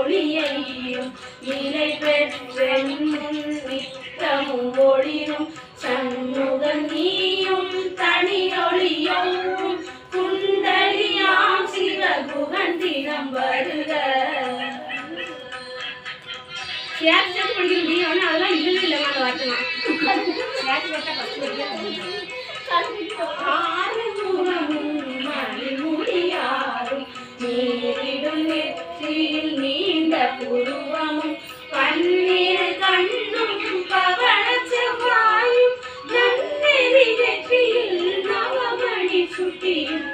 ஒளியையும் நிலை பெற்றென்னும் நித்தமும் ஒளிரும் சண்முகன் நீயும் தனியொளியும் குண்டலியாம் சிவகுகன் தினம் வருக. சேர்த்து படிக்க முடியும். ஆனால் அதெல்லாம் இல்லவே இல்லை. நான் வார்த்தைலாம் சேர்த்து போட்டால் மணிமுடியாரும் நீரிடும் நெற்றியில் நீண்ட புருவமும் பன்னீர் கண்ணும் பவள செவ்வாயும் நன்னெறி நெற்றியில் நவமணி சுட்டியும்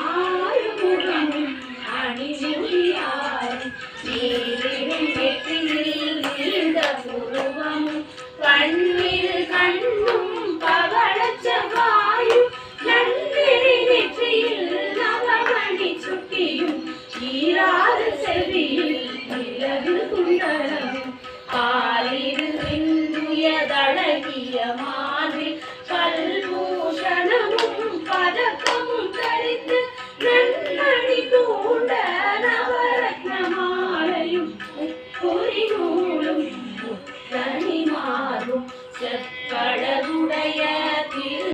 ஆறுமுகமும் அணிமுடியாரும் நீரிடும் நெற்றியில் நீண்ட புருவமும் பன்னீர் கண்ணும் பவள செவ்வாயும் நன்னெறி நெற்றியில் நவமணி சுட்டியும் ஈராறு செவியில் இலகு குண்டலமும் ஆலிரு விந்துயதழகிய மார்பில் கல்பூஷணமும் பதக்கமும் தரித்து நன்மணி பூண்ட நவரத்ன மாலையும் பொறி நூலும் முத்தணி மாறும்